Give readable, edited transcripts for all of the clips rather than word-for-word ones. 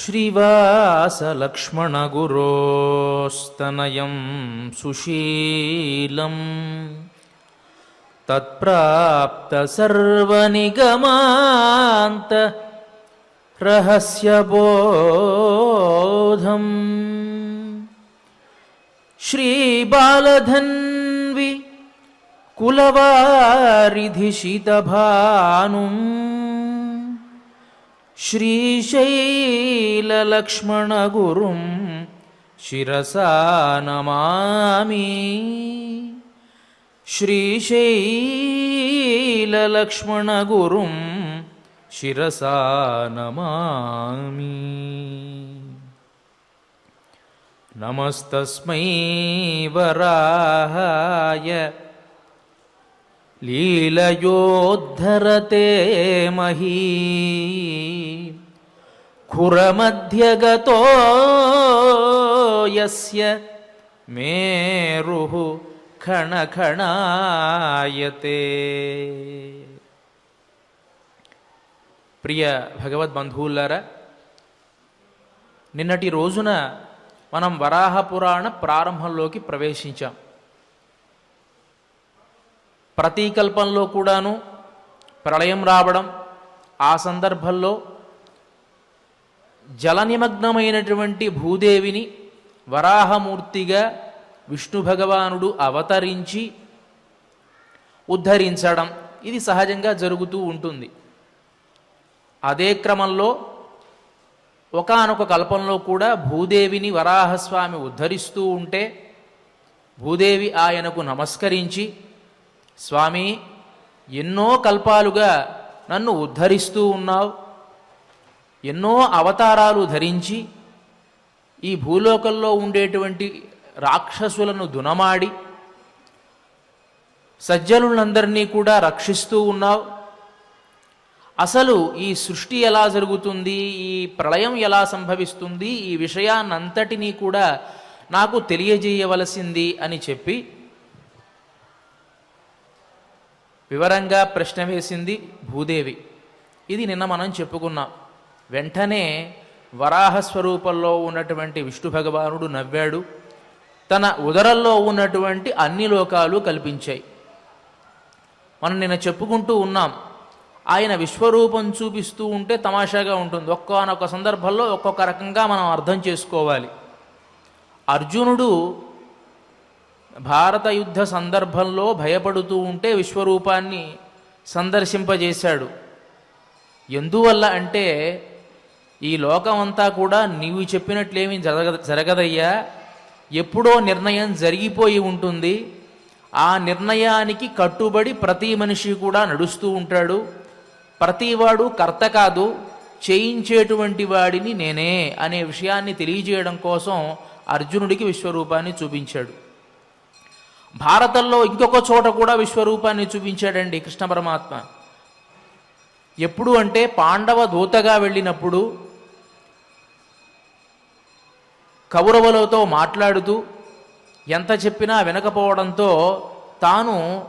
श्रीवासलक्ष्मणगुरोस्तनयं सुशीलं तत्प्राप्तसर्वनिगमान्त रहस्यबोधम् श्रीबालधन्वि कुलवारिधिशितभानुम् श्रीशैललक्ष्मणगुरुं शिरसा नमामि। श्रीशैललक्ष्मणगुरुं शिरसा नमामि। नमस्तस्मै वराहाय लीलयोद्धरते मही खुरमध्यगतो यस्य मेरुः खणखणायते। ప్రియ భగవద్బంధువులారా, నిన్నటి రోజున మనం వరాహ పురాణ ప్రారంభంలోకి ప్రవేశించాం. ప్రతి కల్పంలో కూడాను ప్రళయం రావడం, ఆ సందర్భంలో జలనిమగ్నమైనటువంటి భూదేవిని వరాహమూర్తిగా విష్ణు భగవానుడు అవతరించి ఉద్ధరించడం, ఇది సహజంగా జరుగుతూ ఉంటుంది. అదే క్రమంలో ఒకానొక కల్పంలో కూడా భూదేవిని వరాహస్వామి ఉద్ధరిస్తూ ఉంటే భూదేవి ఆయనకు నమస్కరించి, స్వామి, ఎన్నో కల్పాలుగా నన్ను ఉద్ధరిస్తూ ఉన్నావు, ఎన్నో అవతారాలు ధరించి ఈ భూలోకంలో ఉండేటువంటి రాక్షసులను దునమాడి సజ్జనులందరినీ కూడా రక్షిస్తూ ఉన్నావు. అసలు ఈ సృష్టి ఎలా జరుగుతుంది, ఈ ప్రళయం ఎలా సంభవిస్తుంది, ఈ విషయాన్నంతటినీ కూడా నాకు తెలియజేయవలసింది అని చెప్పి వివరంగా ప్రశ్న వేసింది భూదేవి. ఇది నిన్న మనం చెప్పుకున్నాం. వెంటనే వరాహస్వరూపంలో ఉన్నటువంటి విష్ణు భగవానుడు నవ్వాడు. తన ఉదరంలో ఉన్నటువంటి అన్ని లోకాలు కల్పించాయి. మనం నిన్న చెప్పుకుంటూ ఉన్నాం, ఆయన విశ్వరూపం చూపిస్తూ ఉంటే తమాషాగా ఉంటుంది. ఒక్కొక్క సందర్భంలో ఒక్కొక్క రకంగా మనం అర్థం చేసుకోవాలి. అర్జునుడు భారత యుద్ధ సందర్భంలో భయపడుతూ ఉంటే విశ్వరూపాన్ని సందర్శింపజేశాడు. ఎందువల్ల అంటే, ఈ లోకమంతా కూడా నీవు చెప్పినట్లేమీ జరగదయ్యా, ఎప్పుడో నిర్ణయం జరిగిపోయి ఉంటుంది. ఆ నిర్ణయానికి కట్టుబడి ప్రతి మనిషి కూడా నడుస్తూ ఉంటాడు. ప్రతివాడు కర్త కాదు, చేయించేటువంటి వాడిని నేనే అనే విషయాన్ని తెలియజేయడం కోసం అర్జునుడికి విశ్వరూపాన్ని చూపించాడు. భారతంలో ఇంకొక చోట కూడా విశ్వరూపాన్ని చూపించాడండి కృష్ణ పరమాత్మ. ఎప్పుడు అంటే, పాండవ దూతగా వెళ్ళినప్పుడు కౌరవులతో మాట్లాడుతూ ఎంత చెప్పినా వినకపోవడంతో తాను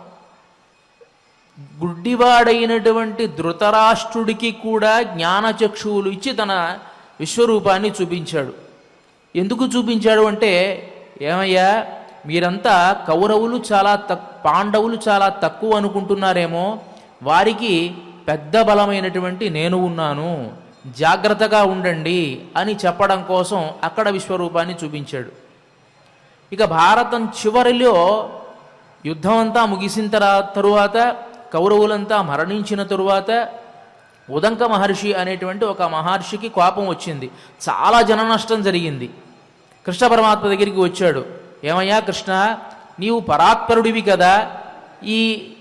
గుడ్డివాడైనటువంటి ధృతరాష్ట్రుడికి కూడా జ్ఞానచక్షువులు ఇచ్చి తన విశ్వరూపాన్ని చూపించాడు. ఎందుకు చూపించాడు అంటే, ఏమయ్యా, మీరంతా కౌరవులు పాండవులు చాలా తక్కువ అనుకుంటున్నారేమో, వారికి పెద్ద బలమైనటువంటి నేను ఉన్నాను, జాగ్రత్తగా ఉండండి అని చెప్పడం కోసం అక్కడ విశ్వరూపాన్ని చూపించాడు. ఇక భారతం చివరిలో యుద్ధం అంతా ముగిసిన తరువాత, కౌరవులంతా మరణించిన తరువాత ఉదంక మహర్షి అనేటువంటి ఒక మహర్షికి కోపం వచ్చింది. చాలా జన నష్టం జరిగింది. కృష్ణ పరమాత్మ దగ్గరికి వచ్చాడు. ఏమయ్యా కృష్ణ, నీవు పరాత్పరుడివి కదా, ఈ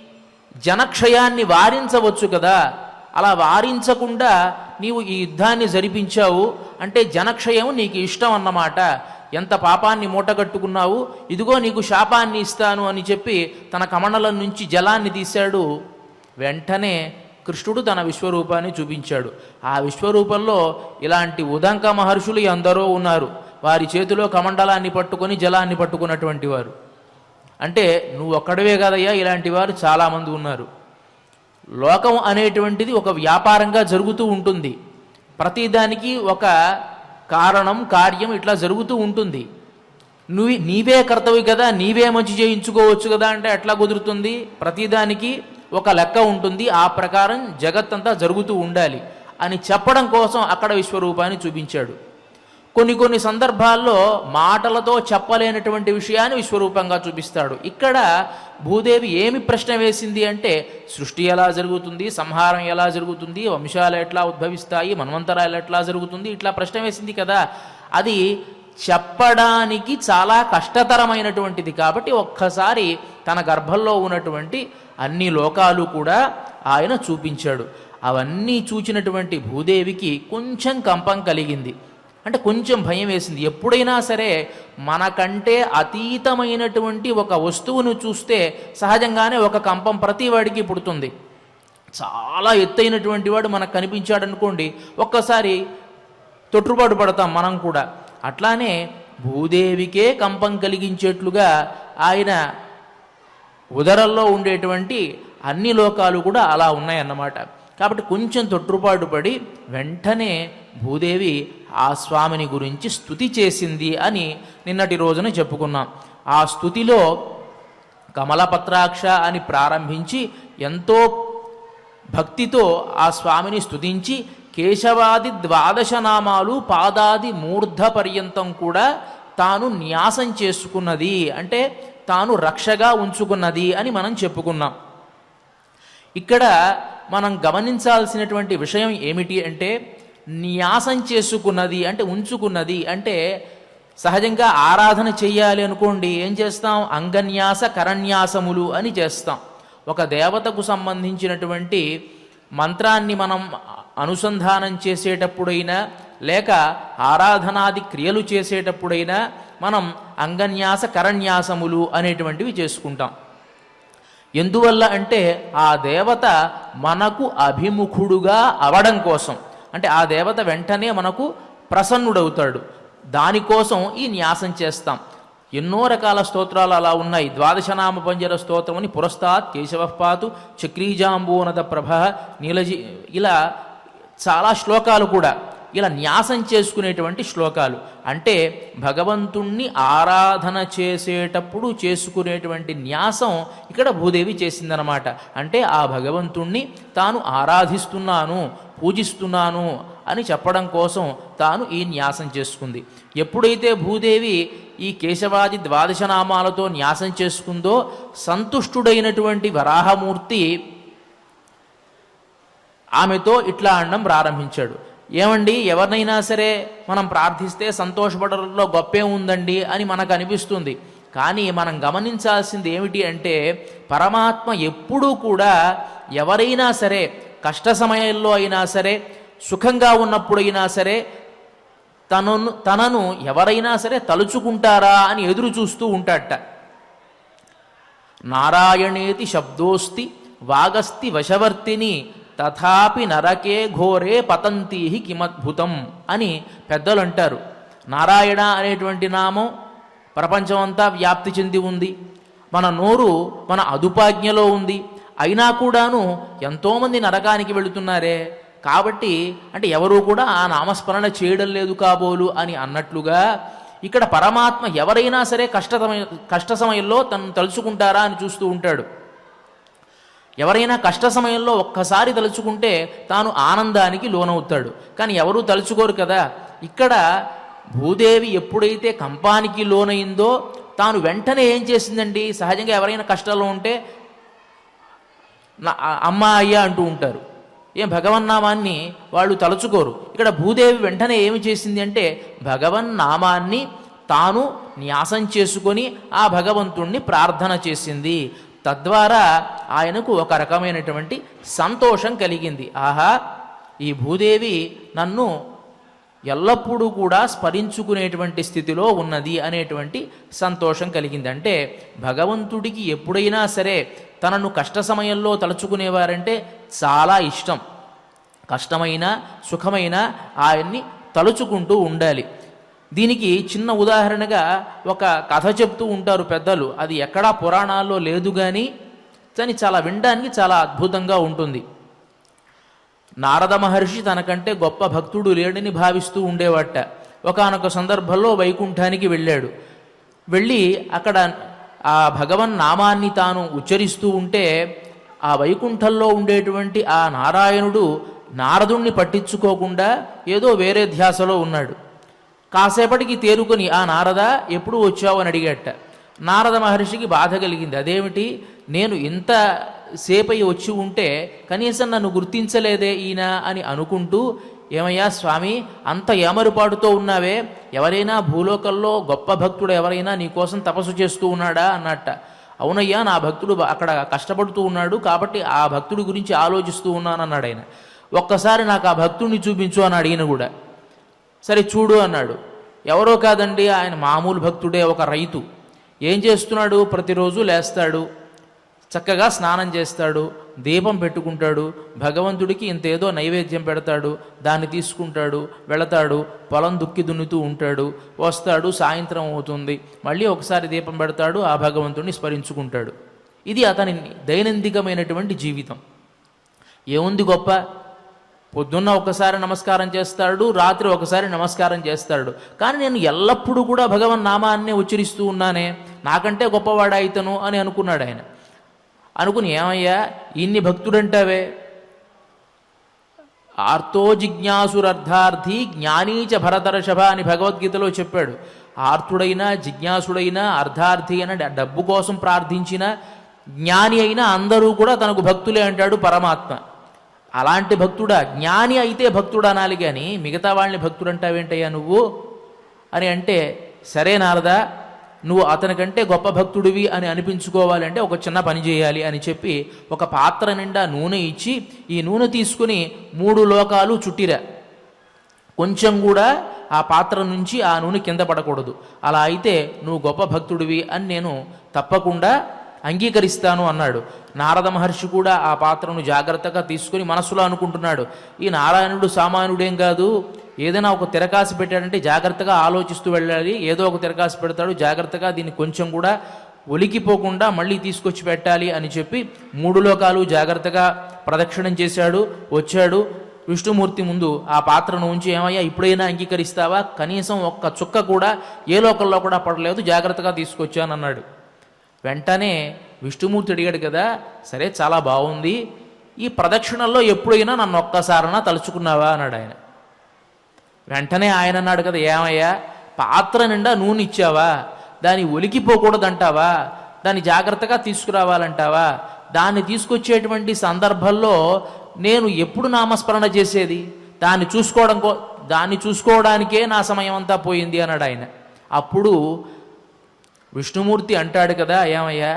జనక్షయాన్ని వారించవచ్చు కదా, అలా వారించకుండా నీవు ఈ యుద్ధాన్ని జరిపించావు అంటే జనక్షయం నీకు ఇష్టం అన్నమాట. ఎంత పాపాన్ని మూటగట్టుకున్నావు, ఇదిగో నీకు శాపాన్ని ఇస్తాను అని చెప్పి తన కమండలం నుంచి జలాన్ని తీశాడు. వెంటనే కృష్ణుడు తన విశ్వరూపాన్ని చూపించాడు. ఆ విశ్వరూపంలో ఇలాంటి ఉదంక మహర్షులు ఎందరో ఉన్నారు. వారి చేతిలో కమండలాన్ని పట్టుకొని జలాన్ని పట్టుకున్నటువంటి వారు. అంటే నువ్వు ఒక్కడవే కదయ్యా, ఇలాంటి వారు చాలామంది ఉన్నారు. లోకం అనేటువంటిది ఒక వ్యాపారంగా జరుగుతూ ఉంటుంది. ప్రతిదానికి ఒక కారణం కార్యం ఇట్లా జరుగుతూ ఉంటుంది. నీవే కర్తవ్యం కదా, నీవే మంచి చేయించుకోవచ్చు కదా అంటే ఎట్లా కుదురుతుంది? ప్రతిదానికి ఒక లెక్క ఉంటుంది, ఆ ప్రకారం జగత్తంతా జరుగుతూ ఉండాలి అని చెప్పడం కోసం అక్కడ విశ్వరూపాన్ని చూపించాడు. కొన్ని సందర్భాల్లో మాటలతో చెప్పలేనటువంటి విషయాన్ని విశ్వరూపంగా చూపిస్తాడు. ఇక్కడ భూదేవి ఏమి ప్రశ్న వేసింది అంటే, సృష్టి ఎలా జరుగుతుంది, సంహారం ఎలా జరుగుతుంది, వంశాలు ఎట్లా ఉద్భవిస్తాయి, మన్వంతరాలు ఎట్లా జరుగుతుంది, ఇట్లా ప్రశ్న వేసింది కదా. అది చెప్పడానికి చాలా కష్టతరమైనటువంటిది కాబట్టి ఒక్కసారి తన గర్భంలో ఉన్నటువంటి అన్ని లోకాలు కూడా ఆయన చూపించాడు. అవన్నీ చూచినటువంటి భూదేవికి కొంచెం కంపం కలిగింది, అంటే కొంచెం భయం వేసింది. ఎప్పుడైనా సరే మనకంటే అతీతమైనటువంటి ఒక వస్తువును చూస్తే సహజంగానే ఒక కంపం ప్రతి వాడికి పుడుతుంది. చాలా ఎత్తైనటువంటి వాడు మనకు కనిపించాడు అనుకోండి, ఒక్కసారి తొట్టుబాటు పడతాం మనం కూడా. అట్లానే భూదేవికే కంపం కలిగించేట్లుగా ఆయన ఉదరంలో ఉండేటువంటి అన్ని లోకాలు కూడా అలా ఉన్నాయన్నమాట. కాబట్టి కొంచెం తొట్టుపాటు పడి వెంటనే భూదేవి ఆ స్వామిని గురించి స్తుతి చేసింది అని నిన్నటి రోజున చెప్పుకున్నాం. ఆ స్తుతిలో కమలపత్రాక్ష అని ప్రారంభించి ఎంతో భక్తితో ఆ స్వామిని స్తుతించి కేశవాది 12 నామాలు పాదాది మూర్ధ పర్యంతం కూడా తాను న్యాసం చేసుకున్నది, అంటే తాను రక్షగా ఉంచుకున్నది అని మనం చెప్పుకున్నాం. ఇక్కడ మనం గమనించాల్సినటువంటి విషయం ఏమిటి అంటే, న్యాసం చేసుకున్నది అంటే ఉంచుకున్నది అంటే, సహజంగా ఆరాధన చెయ్యాలి అనుకోండి, ఏం చేస్తాం? అంగన్యాస కరన్యాసములు అని చేస్తాం. ఒక దేవతకు సంబంధించినటువంటి మంత్రాన్ని మనం అనుసంధానం చేసేటప్పుడైనా లేక ఆరాధనాది క్రియలు చేసేటప్పుడైనా మనం అంగన్యాస కరన్యాసములు అనేటువంటివి చేసుకుంటాం. ఎందువల్ల అంటే ఆ దేవత మనకు అభిముఖుడుగా అవడం కోసం, అంటే ఆ దేవత వెంటనే మనకు ప్రసన్నుడవుతాడు, దానికోసం ఈ న్యాసం చేస్తాం. ఎన్నో రకాల స్తోత్రాలు అలా ఉన్నాయి. 12 నామ పంజర స్తోత్రం అని పురస్తాత్ కేశవపాతు చక్రీజాంబోనద ప్రభ నీలజీ, ఇలా చాలా శ్లోకాలు కూడా ఇలా న్యాసం చేసుకునేటువంటి శ్లోకాలు. అంటే భగవంతుణ్ణి ఆరాధన చేసేటప్పుడు చేసుకునేటువంటి న్యాసం ఇక్కడ భూదేవి చేసిందనమాట. అంటే ఆ భగవంతుణ్ణి తాను ఆరాధిస్తున్నాను, పూజిస్తున్నాను అని చెప్పడం కోసం తాను ఈ న్యాసం చేసుకుంది. ఎప్పుడైతే భూదేవి ఈ కేశవాది 12 నామాలతో న్యాసం చేసుకుందో సంతుష్టుడైనటువంటి వరాహమూర్తి ఆమెతో ఇట్లా అనడం ప్రారంభించాడు. ఏమండి, ఎవరినైనా సరే మనం ప్రార్థిస్తే సంతోషపడడంలో గొప్పే ఉందండి అని మనకు అనిపిస్తుంది. కానీ మనం గమనించాల్సింది ఏమిటి అంటే, పరమాత్మ ఎప్పుడూ కూడా ఎవరైనా సరే కష్ట సమయంలో అయినా సరే సుఖంగా ఉన్నప్పుడైనా సరే తనను ఎవరైనా సరే తలుచుకుంటారా అని ఎదురు చూస్తూ ఉంటాడట. నారాయణేతి శబ్దోస్తి వాగస్తి వశవర్తిని తథాపి నరకే ఘోరే పతంతీహి కిమద్భుతం అని పెద్దలు అంటారు. నారాయణ అనేటువంటి నామం ప్రపంచమంతా వ్యాప్తి చెంది ఉంది, మన నోరు మన అదుపాజ్ఞలో ఉంది, అయినా కూడాను ఎంతోమంది నరకానికి వెళుతున్నారే. కాబట్టి అంటే ఎవరూ కూడా ఆ నామస్మరణ చేయడం లేదు కాబోలు అని అన్నట్లుగా ఇక్కడ పరమాత్మ ఎవరైనా సరే కష్ట సమయంలో తను తలుచుకుంటారా అని చూస్తూ ఉంటాడు. ఎవరైనా కష్ట సమయంలో ఒక్కసారి తలుచుకుంటే తాను ఆనందానికి లోనవుతాడు, కానీ ఎవరూ తలుచుకోరు కదా. ఇక్కడ భూదేవి ఎప్పుడైతే కంపానికి లోనైందో తాను వెంటనే ఏం చేసిందండి? సహజంగా ఎవరైనా కష్టాల్లో ఉంటే అమ్మ అయ్యా అంటూ ఉంటారు, ఏం భగవన్నామాన్ని వాళ్ళు తలుచుకోరు. ఇక్కడ భూదేవి వెంటనే ఏమి చేసింది అంటే భగవన్నామాన్ని తాను న్యాసం చేసుకొని ఆ భగవంతుణ్ణి ప్రార్థన చేసింది. తద్వారా ఆయనకు ఒక రకమైనటువంటి సంతోషం కలిగింది. ఆహా, ఈ భూదేవి నన్ను ఎల్లప్పుడూ కూడా స్మరించుకునేటువంటి స్థితిలో ఉన్నది అనేటువంటి సంతోషం కలిగింది. అంటే భగవంతుడికి ఎప్పుడైనా సరే తనను కష్ట సమయంలో తలుచుకునేవారంటే చాలా ఇష్టం. కష్టమైన సుఖమైన ఆయన్ని తలుచుకుంటూ ఉండాలి. దీనికి చిన్న ఉదాహరణగా ఒక కథ చెప్తూ ఉంటారు పెద్దలు. అది ఎక్కడా పురాణాల్లో లేదు కానీ చాలా వినడానికి చాలా అద్భుతంగా ఉంటుంది. నారద మహర్షి తనకంటే గొప్ప భక్తుడు లేడని భావిస్తూ ఉండేవాట. ఒకానొక సందర్భంలో వైకుంఠానికి వెళ్ళాడు. వెళ్ళి అక్కడ ఆ భగవన్ నామాన్ని తాను ఉచ్చరిస్తూ ఉంటే ఆ వైకుంఠంలో ఉండేటువంటి ఆ నారాయణుడు నారదుణ్ణి పట్టించుకోకుండా ఏదో వేరే ధ్యాసలో ఉన్నాడు. కాసేపటికి తేరుకొని, ఆ నారద ఎప్పుడు వచ్చావు అని అడిగట. నారద మహర్షికి బాధ కలిగింది. అదేమిటి, నేను ఇంత సేపై వచ్చి ఉంటే కనీసం నన్ను గుర్తించలేదే ఈయన అని అనుకుంటూ, ఏమయ్యా స్వామి, అంత ఏమరుపాటుతో ఉన్నావే, ఎవరైనా భూలోకంలో గొప్ప భక్తుడు ఎవరైనా నీకోసం తపస్సు చేస్తూ ఉన్నాడా అన్నట్ట. అవునయ్యా, నా భక్తుడు అక్కడ కష్టపడుతూ ఉన్నాడు, కాబట్టి ఆ భక్తుడి గురించి ఆలోచిస్తూ ఉన్నాను అన్నాడు ఆయన. ఒక్కసారి నాకు ఆ భక్తుడిని చూపించు అని అడిగిన కూడా. సరే చూడు అన్నాడు. ఎవరో కాదండి, ఆయన మామూలు భక్తుడే, ఒక రైతు. ఏం చేస్తున్నాడు, ప్రతిరోజు లేస్తాడు, చక్కగా స్నానం చేస్తాడు, దీపం పెట్టుకుంటాడు, భగవంతుడికి ఇంతేదో నైవేద్యం పెడతాడు, దాన్ని తీసుకుంటాడు, వెళతాడు, పొలం దుక్కి దున్నుతూ ఉంటాడు, వస్తాడు, సాయంత్రం అవుతుంది, మళ్ళీ ఒకసారి దీపం పెడతాడు, ఆ భగవంతుడిని స్మరించుకుంటాడు. ఇది అతని దైనందికమైనటువంటి జీవితం. ఏముంది గొప్ప, పొద్దున్న ఒకసారి నమస్కారం చేస్తాడు, రాత్రి ఒకసారి నమస్కారం చేస్తాడు. కానీ నేను ఎల్లప్పుడూ కూడా భగవన్ నామాన్నే ఉచ్చరిస్తూ ఉన్నానే, నాకంటే గొప్పవాడా ఇతను అని అనుకున్నాడు ఆయన. అనుకుని, ఏమయ్యా ఇన్ని భక్తుడంటావే, ఆర్తో జిజ్ఞాసురర్థార్థి జ్ఞానీచ భరతర్షభ అని భగవద్గీతలో చెప్పాడు. ఆర్తుడైనా, జిజ్ఞాసుడైనా, అర్థార్థి అయినా, డబ్బు కోసం ప్రార్థించిన జ్ఞాని అయినా అందరూ కూడా తనకు భక్తులే అంటాడు పరమాత్మ. అలాంటి భక్తుడా, జ్ఞాని అయితే భక్తుడు అనాలి కానీ మిగతా వాళ్ళని భక్తుడు అంటావేంటయ్యా నువ్వు అని అంటే, సరే నారదా, నువ్వు అతనికంటే గొప్ప భక్తుడివి అని అనిపించుకోవాలంటే ఒక చిన్న పని చేయాలి అని చెప్పి ఒక పాత్ర నిండా నూనె ఇచ్చి, ఈ నూనె తీసుకుని 3 లోకాలు చుట్టిరా, కొంచెం కూడా ఆ పాత్ర నుంచి ఆ నూనె కింద పడకూడదు. అలా అయితే నువ్వు గొప్ప భక్తుడివి అని నేను తప్పకుండా అంగీకరిస్తాను అన్నాడు. నారద మహర్షి కూడా ఆ పాత్రను జాగ్రత్తగా తీసుకుని మనసులో అనుకుంటున్నాడు, ఈ నారాయణుడు సామాన్యుడేం కాదు, ఏదైనా ఒక తిరకాసి పెట్టాడంటే జాగ్రత్తగా ఆలోచిస్తూ వెళ్ళాలి, ఏదో ఒక తిరకాసి పెడతాడు, జాగ్రత్తగా దీన్ని కొంచెం కూడా ఒలికిపోకుండా మళ్ళీ తీసుకొచ్చి పెట్టాలి అని చెప్పి 3 లోకాలు జాగ్రత్తగా ప్రదక్షిణం చేశాడు. వచ్చాడు విష్ణుమూర్తి ముందు, ఆ పాత్రను ఉంచి, ఏమయ్యా ఇప్పుడైనా అంగీకరిస్తావా, కనీసం ఒక్క చుక్క కూడా ఏ లోకంలో కూడా పడలేదు, జాగ్రత్తగా తీసుకొచ్చానన్నాడు. వెంటనే విష్ణుమూర్తి అడిగాడు కదా, సరే చాలా బాగుంది, ఈ ప్రదక్షిణల్లో ఎప్పుడైనా నన్ను ఒక్కసారన్నా తలుచుకున్నావా అన్నాడు ఆయన. వెంటనే ఆయన అన్నాడు కదా, ఏమయ్యా పాత్ర నిండా నూనె ఇచ్చావా, దాన్ని ఒలికిపోకూడదంటావా, దాన్ని జాగ్రత్తగా తీసుకురావాలంటావా, దాన్ని తీసుకొచ్చేటువంటి సందర్భంలో నేను ఎప్పుడు నామస్మరణ చేసేది, దాన్ని చూసుకోవడానికే నా సమయం అంతా పోయింది అన్నాడు ఆయన. అప్పుడు విష్ణుమూర్తి అంటాడు కదా, ఏమయ్యా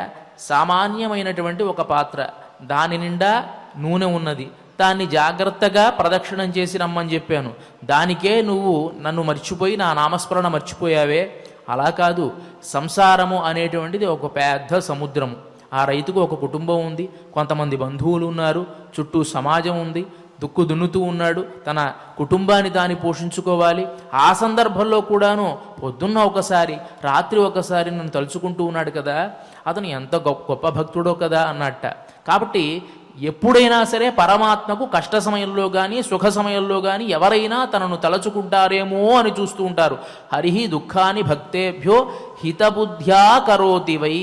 సామాన్యమైనటువంటి ఒక పాత్ర, దాని నిండా నూనె ఉన్నది, దాన్ని జాగ్రత్తగా ప్రదక్షిణం చేసి రమ్మని చెప్పాను, దానికే నువ్వు నన్ను మర్చిపోయి నా నామస్మరణ మర్చిపోయావే. అలా కాదు, సంసారము అనేటువంటిది ఒక పెద్ద సముద్రము. ఆ రైతుకు ఒక కుటుంబం ఉంది, కొంతమంది బంధువులు ఉన్నారు, చుట్టూ సమాజం ఉంది, దుక్కు దున్నుతూ ఉన్నాడు, తన కుటుంబాన్ని దాన్ని పోషించుకోవాలి. ఆ సందర్భంలో కూడాను పొద్దున్న ఒకసారి, రాత్రి ఒకసారి నన్ను తలుచుకుంటూ ఉన్నాడు కదా, అతను ఎంత గొప్ప భక్తుడో కదా అన్నట్ట. కాబట్టి ఎప్పుడైనా సరే పరమాత్మకు కష్ట సమయంలో కానీ సుఖ సమయంలో కానీ ఎవరైనా తనను తలచుకుంటారేమో అని చూస్తూ ఉంటారు. హరిహి దుఃఖాన్ని భక్తేభ్యో హితబుద్ధ్యా కరోతి వై.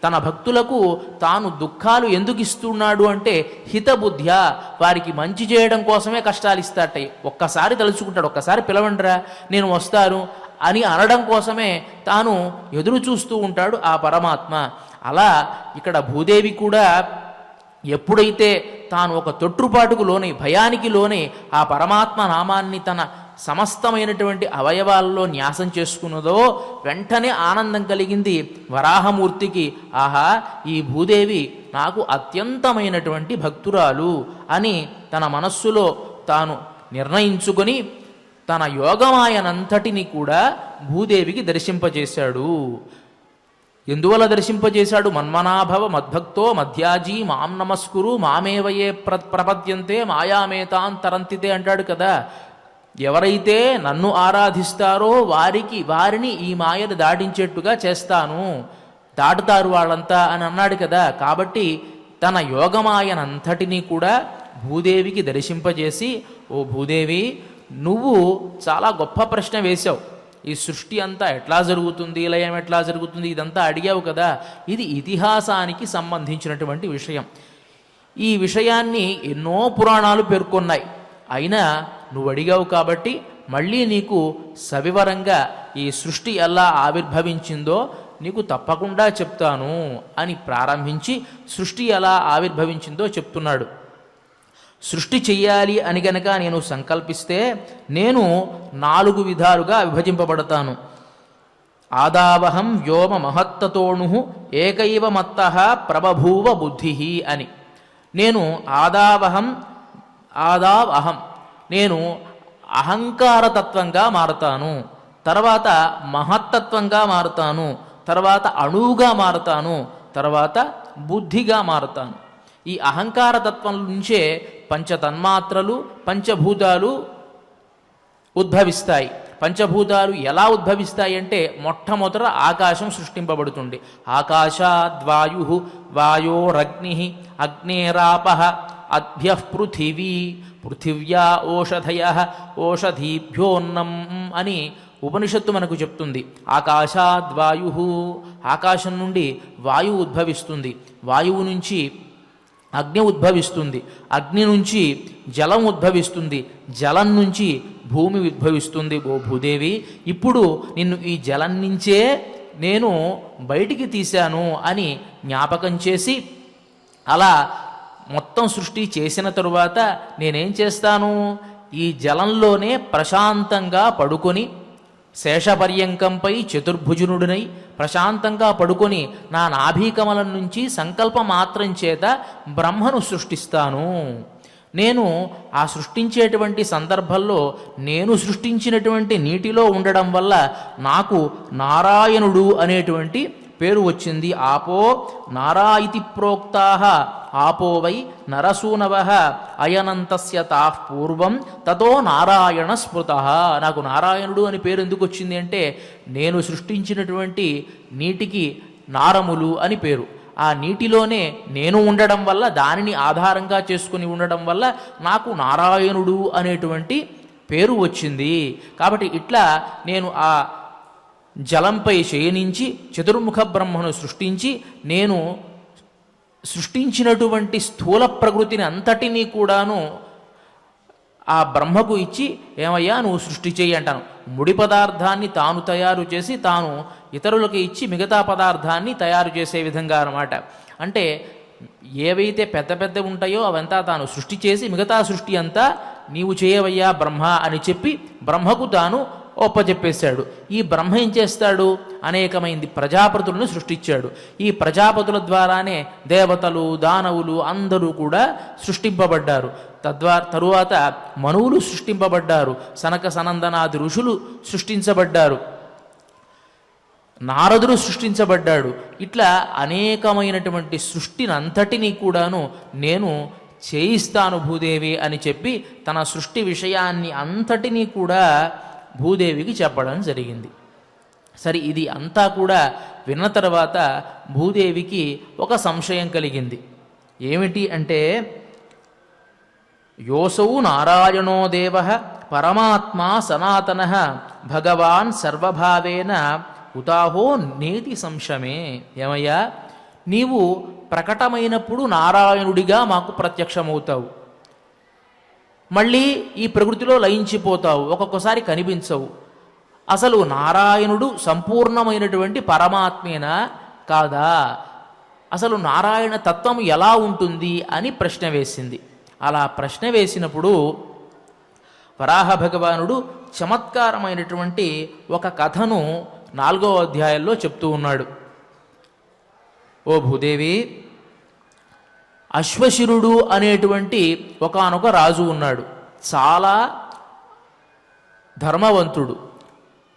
తన భక్తులకు తాను దుఃఖాలు ఎందుకు ఇస్తున్నాడు అంటే హితబుద్ధ్యా, వారికి మంచి చేయడం కోసమే కష్టాలు ఇస్తాటయి. ఒక్కసారి తలుచుకుంటాడు, ఒక్కసారి పిలవండిరా నేను వస్తాను అని అనడం కోసమే తాను ఎదురు చూస్తూ ఉంటాడు ఆ పరమాత్మ. అలా ఇక్కడ భూదేవి కూడా ఎప్పుడైతే తాను ఒక తొట్టుపాటుకు లోనై, భయానికి లోనై ఆ పరమాత్మ నామాన్ని తన సమస్తమైనటువంటి అవయవాల్లో న్యాసం చేసుకున్నదో వెంటనే ఆనందం కలిగింది వరాహమూర్తికి. ఆహా, ఈ భూదేవి నాకు అత్యంతమైనటువంటి భక్తురాలు అని తన మనస్సులో తాను నిర్ణయించుకొని తన యోగమాయనంతటిని కూడా భూదేవికి దర్శింపజేశాడు. ఎందువల్ల దర్శింపజేశాడు? మన్మనాభవ మద్భక్తో మధ్యాజీ మాం నమస్కురు మామేవయే ప్రపద్యంతే మాయామేతాంతరంతితే అంటాడు కదా. ఎవరైతే నన్ను ఆరాధిస్తారో వారిని ఈ మాయను దాటించేట్టుగా చేస్తాను, దాటుతారు వాళ్ళంతా అని అన్నాడు కదా. కాబట్టి తన యోగమాయనంతటినీ కూడా భూదేవికి దర్శింపజేసి, ఓ భూదేవి, నువ్వు చాలా గొప్ప ప్రశ్న వేశావు. ఈ సృష్టి అంతా ఎట్లా జరుగుతుంది, లయం ఎట్లా జరుగుతుంది, ఇదంతా అడిగావు కదా. ఇది ఇతిహాసానికి సంబంధించినటువంటి విషయం. ఈ విషయాన్ని ఎన్నో పురాణాలు పేర్కొన్నాయి. అయినా నువ్వు అడిగావు కాబట్టి మళ్ళీ నీకు సవివరంగా ఈ సృష్టి ఎలా ఆవిర్భవించిందో నీకు తప్పకుండా చెప్తాను అని ప్రారంభించి సృష్టి ఎలా ఆవిర్భవించిందో చెప్తున్నాడు. సృష్టి చెయ్యాలి అని గనక నేను సంకల్పిస్తే నేను 4 విధాలుగా విభజింపబడతాను. ఆదావహం వ్యోమ మహత్తతోణు ఏకైవ మత్తః ప్రభభూవ బుద్ధి అని. నేను ఆదావహం నేను అహంకారతత్వంగా మారతాను, తర్వాత మహత్తత్వంగా మారుతాను, తర్వాత అణువుగా మారుతాను, తర్వాత బుద్ధిగా మారుతాను. ఈ అహంకారతత్వం నుంచే పంచతన్మాత్రలు పంచభూతాలు ఉద్భవిస్తాయి. పంచభూతాలు ఎలా ఉద్భవిస్తాయి అంటే మొట్టమొదట ఆకాశం సృష్టింపబడుతుంది. ఆకాశాద్వాయు వాయోరగ్ని అగ్నేరాప అద్భ్యః పృథివీ పృథివ్యా ఓషధయ ఓషధీభ్యోన్నం అని ఉపనిషత్తు మనకు చెప్తుంది. ఆకాశాద్వాయు, ఆకాశం నుండి వాయువు ఉద్భవిస్తుంది, వాయువు నుంచి అగ్ని ఉద్భవిస్తుంది, అగ్ని నుంచి జలం ఉద్భవిస్తుంది, జలం నుంచి భూమి ఉద్భవిస్తుంది. ఓ భూదేవి, ఇప్పుడు నిన్ను ఈ జలం నుంచే నేను బయటికి తీశాను అని జ్ఞాపకం చేసి, అలా మొత్తం సృష్టి చేసిన తరువాత నేనేం చేస్తాను, ఈ జలంలోనే ప్రశాంతంగా పడుకొని శేషపర్యంకంపై చతుర్భుజనుడినై ప్రశాంతంగా పడుకొని నా నాభీకమలం నుంచి సంకల్ప మాత్రం చేత బ్రహ్మను సృష్టిస్తాను. నేను ఆ సృష్టించేటువంటి సందర్భంలో నేను సృష్టించినటువంటి నీటిలో ఉండడం వల్ల నాకు నారాయణుడు అనేటువంటి పేరు వచ్చింది. ఆపో నారా ఇతి ప్రోక్తాః ఆపో వై నరసూనవః అయనంతస్య తాః పూర్వం తతో నారాయణ స్మృతః. నాకు నారాయణుడు అని పేరు ఎందుకు వచ్చింది అంటే నేను సృష్టించినటువంటి నీటికి నారములు అని పేరు. ఆ నీటిలోనే నేను ఉండడం వల్ల, దానిని ఆధారంగా చేసుకుని ఉండడం వల్ల నాకు నారాయణుడు అనేటువంటి పేరు వచ్చింది. కాబట్టి ఇట్లా నేను ఆ జలంపై శయనించి చతుర్ముఖ బ్రహ్మను సృష్టించి నేను సృష్టించినటువంటి స్థూల ప్రకృతిని అంతటినీ కూడాను ఆ బ్రహ్మకు ఇచ్చి, ఏమయ్యా నువ్వు సృష్టి చేయి అంటాను. ముడి పదార్థాన్ని తాను తయారు చేసి తాను ఇతరులకు ఇచ్చి మిగతా పదార్థాన్ని తయారు చేసే విధంగా అన్నమాట. అంటే ఏవైతే పెద్ద పెద్ద ఉంటాయో అవంతా తాను సృష్టి చేసి మిగతా సృష్టి అంతా నీవు చేయవయ్యా బ్రహ్మ అని చెప్పి బ్రహ్మకు తాను ఒప్పచెప్పేశాడు. ఈ బ్రహ్మ ఏం చేస్తాడు, అనేకమైంది ప్రజాపతులను సృష్టించాడు. ఈ ప్రజాపతుల ద్వారానే దేవతలు దానవులు అందరూ కూడా సృష్టింపబడ్డారు. తరువాత మనువులు సృష్టింపబడ్డారు, సనక సనందనాది ఋషులు సృష్టించబడ్డారు, నారదుడు సృష్టించబడ్డాడు. ఇట్లా అనేకమైనటువంటి సృష్టిని అంతటినీ కూడాను నేను చేయిస్తాను భూదేవి అని చెప్పి తన సృష్టి విషయాన్ని అంతటినీ కూడా భూదేవికి చెప్పడం జరిగింది. సరే, ఇది అంతా కూడా విన్న తర్వాత భూదేవికి ఒక సంశయం కలిగింది. ఏమిటి అంటే, యోసౌ నారాయణో దేవః పరమాత్మా సనాతనః భగవాన్ సర్వభావేన ఉతాహో నేతి సంశమే. ఏమయ్యా, నీవు ప్రకటమైనప్పుడు నారాయణుడిగా మాకు ప్రత్యక్షమవుతావు, మళ్ళీ ఈ ప్రకృతిలో లయించిపోతావు, ఒక్కొక్కసారి కనిపించవు. అసలు నారాయణుడు సంపూర్ణమైనటువంటి పరమాత్మేనా కాదా, అసలు నారాయణ తత్వం ఎలా ఉంటుంది అని ప్రశ్న వేసింది. అలా ప్రశ్న వేసినప్పుడు వరాహ భగవానుడు చమత్కారమైనటువంటి ఒక కథను 4వ అధ్యాయంలో చెప్తూ ఉన్నాడు. ఓ భూదేవి, అశ్వశిరుడు అనేటువంటి ఒకానొక రాజు ఉన్నాడు. చాలా ధర్మవంతుడు,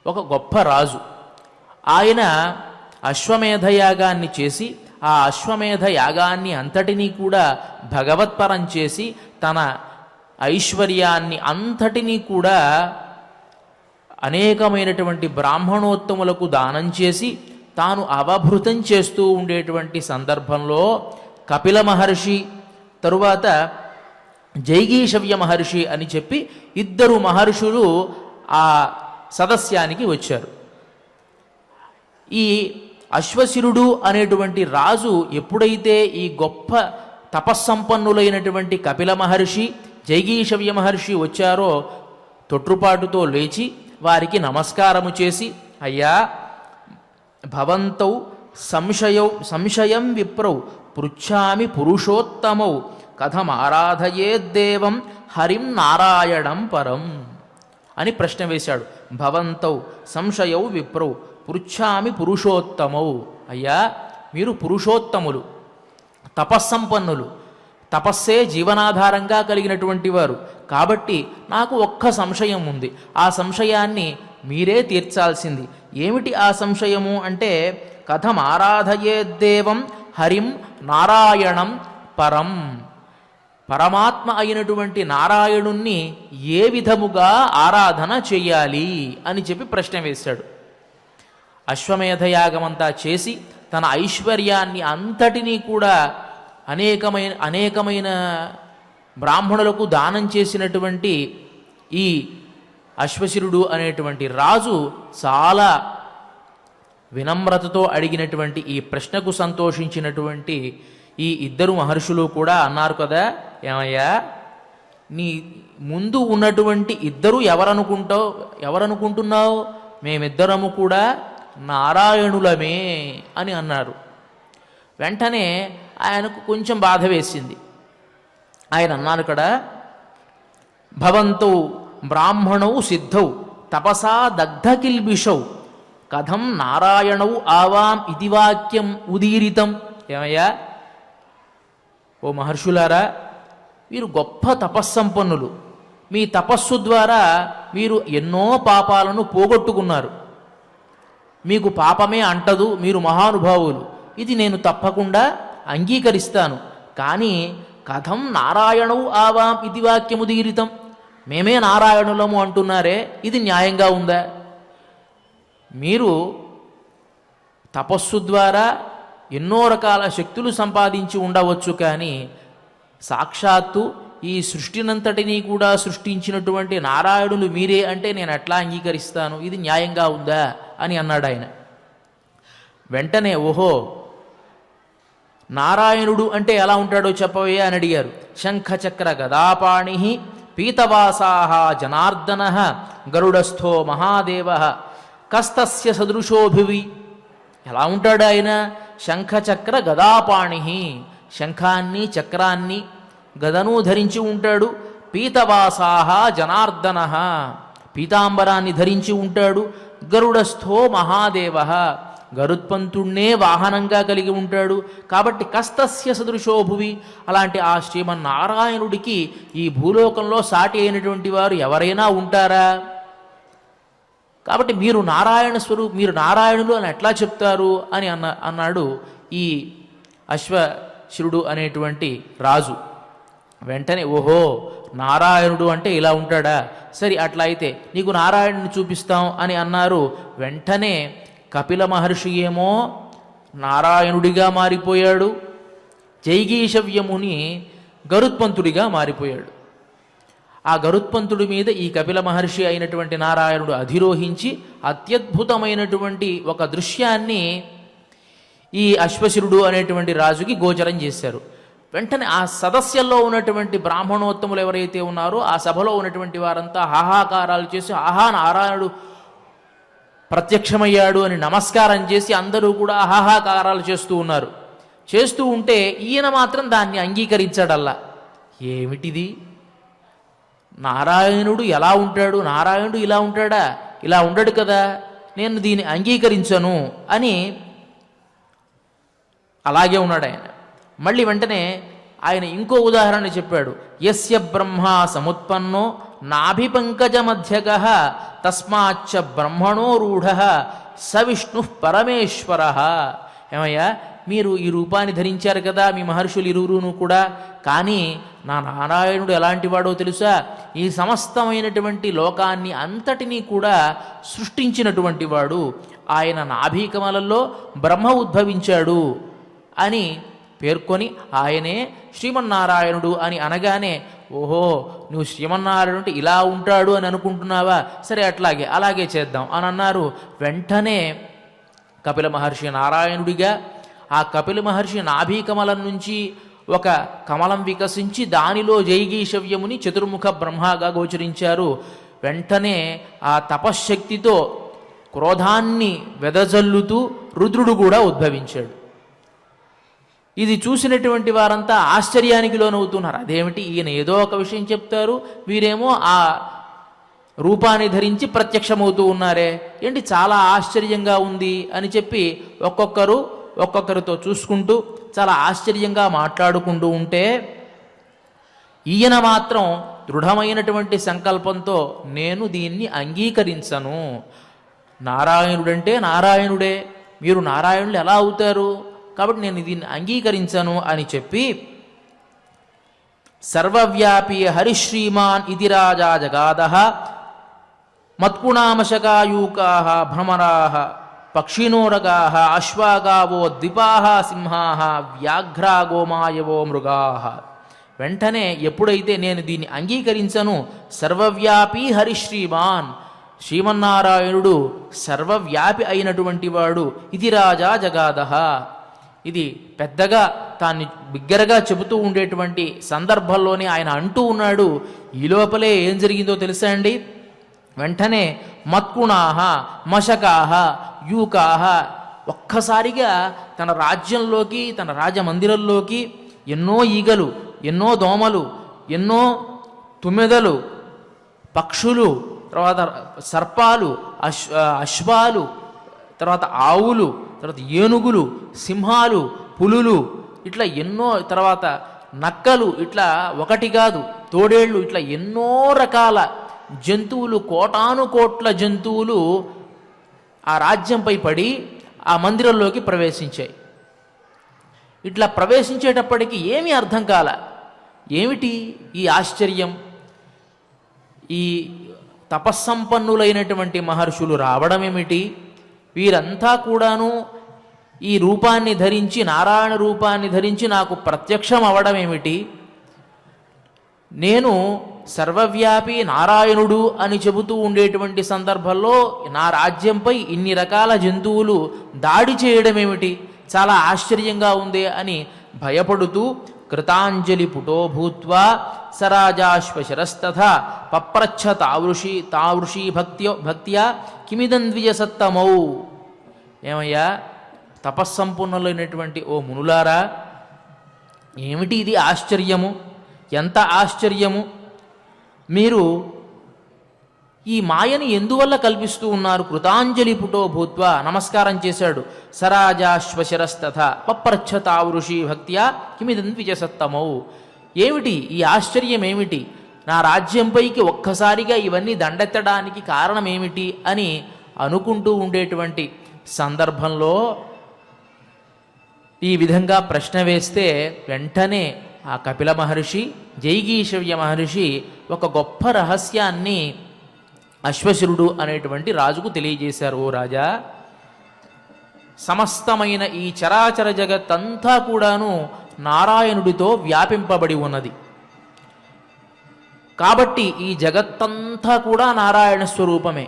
ఒక గొప్ప రాజు. ఆయన అశ్వమేధ యాగాన్ని చేసి ఆ అశ్వమేధ యాగాన్ని అంతటినీ కూడా భగవత్పరం చేసి తన ఐశ్వర్యాన్ని అంతటినీ కూడా అనేకమైనటువంటి బ్రాహ్మణోత్తములకు దానం చేసి తాను అవభృతం చేస్తూ ఉండేటువంటి సందర్భంలో కపిల మహర్షి, తరువాత జైగీషవ్య మహర్షి అని చెప్పి ఇద్దరు మహర్షులు ఆ సదస్యానికి వచ్చారు. ఈ అశ్వశిరుడు అనేటువంటి రాజు ఎప్పుడైతే ఈ గొప్ప తపస్సంపన్నులైనటువంటి కపిల మహర్షి జైగీషవ్య మహర్షి వచ్చారో తొట్రుపాటుతో లేచి వారికి నమస్కారము చేసి, అయ్యా భవంతౌ సంశయం విప్రౌ పృచ్ఛామి పురుషోత్తమౌ కథమారాధయేద్దేవం హరిం నారాయణం పరం అని ప్రశ్న వేశాడు. భవంతౌ సంశయౌ విప్రౌ పృచ్ఛామి పురుషోత్తమౌ, అయ్యా మీరు పురుషోత్తములు, తపస్సంపన్నులు, తపస్సే జీవనాధారంగా కలిగినటువంటి వారు, కాబట్టి నాకు ఒక్క సంశయం ఉంది. ఆ సంశయాన్ని మీరే తీర్చాల్సింది. ఏమిటి ఆ సంశయము అంటే, కథం ఆరాధయేద్దేవం హరిం నారాయణం పరం, పరమాత్మ అయినటువంటి నారాయణుణ్ణి ఏ విధముగా ఆరాధన చెయ్యాలి అని చెప్పి ప్రశ్న వేశాడు. అశ్వమేధయాగమంతా చేసి తన ఐశ్వర్యాన్ని అంతటినీ కూడా అనేకమైన బ్రాహ్మణులకు దానం చేసినటువంటి ఈ అశ్వశిరుడు అనేటువంటి రాజు చాలా వినమ్రతతో అడిగినటువంటి ఈ ప్రశ్నకు సంతోషించినటువంటి ఈ ఇద్దరు మహర్షులు కూడా అన్నారు కదా, ఏమయ్యా నీ ముందు ఉన్నటువంటి ఇద్దరు ఎవరనుకుంటున్నావు? మేమిద్దరము కూడా నారాయణులమే అని అన్నారు. వెంటనే ఆయనకు కొంచెం బాధ వేసింది. ఆయన అన్నాడు కదా, భవంతౌ బ్రాహ్మణౌ సిద్ధౌ తపసా దగ్ధకిల్బిషౌ కథం నారాయణౌ ఆవాం ఇది వాక్యం ఉదీరితం. ఏమయ్యా ఓ మహర్షులారా, మీరు గొప్ప తపస్సంపన్నులు, మీ తపస్సు ద్వారా మీరు ఎన్నో పాపాలను పోగొట్టుకున్నారు, మీకు పాపమే అంటదు, మీరు మహానుభావులు, ఇది నేను తప్పకుండా అంగీకరిస్తాను. కానీ కథం నారాయణౌ ఆవాం ఇది వాక్యముదీరితం, మేమే నారాయణులము అంటున్నారే, ఇది న్యాయంగా ఉందా? మీరు తపస్సు ద్వారా ఎన్నో రకాల శక్తులు సంపాదించి ఉండవచ్చు, కానీ సాక్షాత్తు ఈ సృష్టినంతటినీ కూడా సృష్టించినటువంటి నారాయణులు మీరే అంటే నేను ఎట్లా అంగీకరిస్తాను? ఇది న్యాయంగా ఉందా అని అన్నాడు ఆయన. వెంటనే ఓహో నారాయణుడు అంటే ఎలా ఉంటాడో చెప్పవయ్యా అని అడిగారు. శంఖచక్ర గదాపాణి పీతవాసాహ జనార్దన గరుడస్థో మహాదేవ కస్తస్య సదృశోభివి. ఎలా ఉంటాడు ఆయన? శంఖచక్ర గదాపాణి, శంఖాన్ని చక్రాన్ని గదను ధరించి ఉంటాడు. పీతవాసాహ జనార్దన, పీతాంబరాన్ని ధరించి ఉంటాడు. గరుడస్థో మహాదేవ, గరుత్పంతుణ్ణే వాహనంగా కలిగి ఉంటాడు. కాబట్టి కస్తస్య సదృశోభువి, అలాంటి ఆ శ్రీమన్నారాయణుడికి ఈ భూలోకంలో సాటి అయినటువంటి వారు ఎవరైనా ఉంటారా? కాబట్టి మీరు నారాయణ స్వరూపు, మీరు నారాయణులు అని ఎట్లా చెప్తారు అని అన్నాడు ఈ అశ్వశిరుడు అనేటువంటి రాజు. వెంటనే ఓహో నారాయణుడు అంటే ఇలా ఉంటాడా, సరే అట్లా అయితే నీకు నారాయణుని చూపిస్తాం అని అన్నారు. వెంటనే కపిల మహర్షి ఏమో నారాయణుడిగా మారిపోయాడు, జైగీషవ్యముని గరుత్పంతుడిగా మారిపోయాడు. ఆ గరుత్పంతుడి మీద ఈ కపిల మహర్షి అయినటువంటి నారాయణుడు అధిరోహించి అత్యద్భుతమైనటువంటి ఒక దృశ్యాన్ని ఈ అశ్వశిరుడు అనేటువంటి రాజుకి గోచరం చేశారు. వెంటనే ఆ సదస్యంలో ఉన్నటువంటి బ్రాహ్మణోత్తములు ఎవరైతే ఉన్నారో ఆ సభలో ఉన్నటువంటి వారంతా హాహాకారాలు చేసి ఆహా నారాయణుడు ప్రత్యక్షమయ్యాడు అని నమస్కారం చేసి అందరూ కూడా హాహాకారాలు చేస్తూ ఉన్నారు. చేస్తూ ఉంటే ఈయన మాత్రం దాన్ని అంగీకరించాడల్లా. ఏమిటిది? నారాయణుడు ఎలా ఉంటాడు? నారాయణుడు ఇలా ఉంటాడా? ఇలా ఉండడు కదా, నేను దీన్ని అంగీకరించను అని అలాగే ఉన్నాడు ఆయన. మళ్ళీ వెంటనే ఆయన ఇంకో ఉదాహరణ చెప్పాడు. యస్య బ్రహ్మ సముత్పన్నో నాభిపంకజ మధ్యగ తస్మాచ్చ బ్రహ్మణో రూఢ స విష్ణు పరమేశ్వర. ఏమయ్యా మీరు ఈ రూపాన్ని ధరించారు కదా మీ మహర్షులు ఇరువురును కూడా, కానీ నా నారాయణుడు ఎలాంటి వాడో తెలుసా? ఈ సమస్తమైనటువంటి లోకాన్ని అంతటినీ కూడా సృష్టించినటువంటి వాడు. ఆయన నాభీకమలలో బ్రహ్మ ఉద్భవించాడు అని పేర్కొని ఆయనే శ్రీమన్నారాయణుడు అని అనగానే ఓహో నువ్వు శ్రీమన్నారాయణుడు అంటే ఇలా ఉంటాడు అని అనుకుంటున్నావా, సరే అలాగే చేద్దాం అని అన్నారు. వెంటనే కపిల మహర్షి నారాయణుడిగా, ఆ కపిల మహర్షి నాభీకమలం నుంచి ఒక కమలం వికసించి దానిలో జైగీషవ్యముని చతుర్ముఖ బ్రహ్మగా గోచరించారు. వెంటనే ఆ తపశ్శక్తితో క్రోధాన్ని వెదజల్లుతూ రుద్రుడు కూడా ఉద్భవించాడు. ఇది చూసినటువంటి వారంతా ఆశ్చర్యానికి లోనవుతున్నారు. అదేమిటి, ఈయన ఏదో ఒక విషయం చెప్తారు, వీరేమో ఆ రూపాన్ని ధరించి ప్రత్యక్షమవుతూ ఉన్నారే, ఏంటి చాలా ఆశ్చర్యంగా ఉంది అని చెప్పి ఒక్కొక్కరితో చూసుకుంటూ చాలా ఆశ్చర్యంగా మాట్లాడుకుంటూ ఉంటే, ఈయన మాత్రం దృఢమైనటువంటి సంకల్పంతో నేను దీన్ని అంగీకరించను, నారాయణుడంటే నారాయణుడే, మీరు నారాయణులు ఎలా అవుతారు, కాబట్టి నేను దీన్ని అంగీకరించను అని చెప్పి సర్వవ్యాపీ హరిశ్రీమాన్ ఇది రాజా జగాదః మత్కుణామశకాయూకాః భ్రమరాః పక్షిణోరగాః అశ్వాగావో ద్విపాః సింహాః వ్యాఘ్రా గోమాయవో మృగాః. వెంటనే ఎప్పుడైతే నేను దీన్ని అంగీకరించను, సర్వవ్యాపీ హరిశ్రీమాన్, శ్రీమన్నారాయణుడు సర్వవ్యాపి అయినటువంటి వాడు, ఇది రాజా జగాదః, ఇది పెద్దగా తాన్ని బిగ్గరగా చెబుతూ ఉండేటువంటి సందర్భంలోనే ఆయన అంటూ ఉన్నాడు. ఈ లోపలే ఏం జరిగిందో తెలుసా అండి, వెంటనే మత్కుణాహ మశకాహ యూకాహ, ఒక్కసారిగా తన రాజ్యంలోకి తన రాజమందిరంలోకి ఎన్నో ఈగలు, ఎన్నో దోమలు, ఎన్నో తుమ్మెదలు, పక్షులు, తర్వాత సర్పాలు, అశ్వాలు, తర్వాత ఆవులు, తర్వాత ఏనుగులు, సింహాలు, పులులు, ఇట్లా ఎన్నో, తర్వాత నక్కలు, ఇట్లా ఒకటి కాదు తోడేళ్ళు, ఇట్లా ఎన్నో రకాల జంతువులు, కోటానుకోట్ల జంతువులు ఆ రాజ్యంపై పడి ఆ మందిరంలోకి ప్రవేశించాయి. ఇట్లా ప్రవేశించేటప్పటికి ఏమీ అర్థం కాల. ఏమిటి ఈ ఆశ్చర్యం, ఈ తపస్సంపన్నులైనటువంటి మహర్షులు రావడం ఏమిటి, వీరంతా కూడాను ఈ రూపాన్ని ధరించి, నారాయణ రూపాన్ని ధరించి నాకు ప్రత్యక్షం అవడం ఏమిటి, నేను సర్వవ్యాపి నారాయణుడు అని చెబుతూ ఉండేటువంటి సందర్భంలో నా రాజ్యంపై ఇన్ని రకాల జంతువులు దాడి చేయడం ఏమిటి, చాలా ఆశ్చర్యంగా ఉంది అని భయపడుతూ కృతాంజలి పుటో భూత్వా సరాజాశ్వశరస్తథా పప్రచ్ఛ తావృషీ భక్త్యా కిమిదం ద్విజసత్తమౌ. ఏమయ్యా తపస్సంపన్నులైనటువంటి ఓ మునులారా, ఏమిటి ఇది ఆశ్చర్యము, ఎంత ఆశ్చర్యము, మీరు ఈ మాయని ఎందువల్ల కల్పిస్తూ ఉన్నారు. కృతాంజలి పుటో భూత్వా, నమస్కారం చేశాడు. సరాజాశ్వశరస్తథ పప్రచ్ఛ తావృషీ భక్త్యా కిమిదం ద్విజసత్తమౌ. ఏమిటి ఈ ఆశ్చర్యం, ఏమిటి నా రాజ్యంపైకి ఒక్కసారిగా ఇవన్నీ దండెత్తడానికి కారణం ఏమిటి అని అనుకుంటూ ఉండేటువంటి సందర్భంలో ఈ విధంగా ప్రశ్న వేస్తే వెంటనే ఆ కపిల మహర్షి, జైగీషవ్య మహర్షి ఒక గొప్ప రహస్యాన్ని అశ్వశరుడు అనేటువంటి రాజుకు తెలియజేశారు. ఓ రాజా, సమస్తమైన ఈ చరాచర జగత్తంతా కూడాను నారాయణుడితో వ్యాపింపబడి ఉన్నది. కాబట్టి ఈ జగత్తంతా కూడా నారాయణ స్వరూపమే.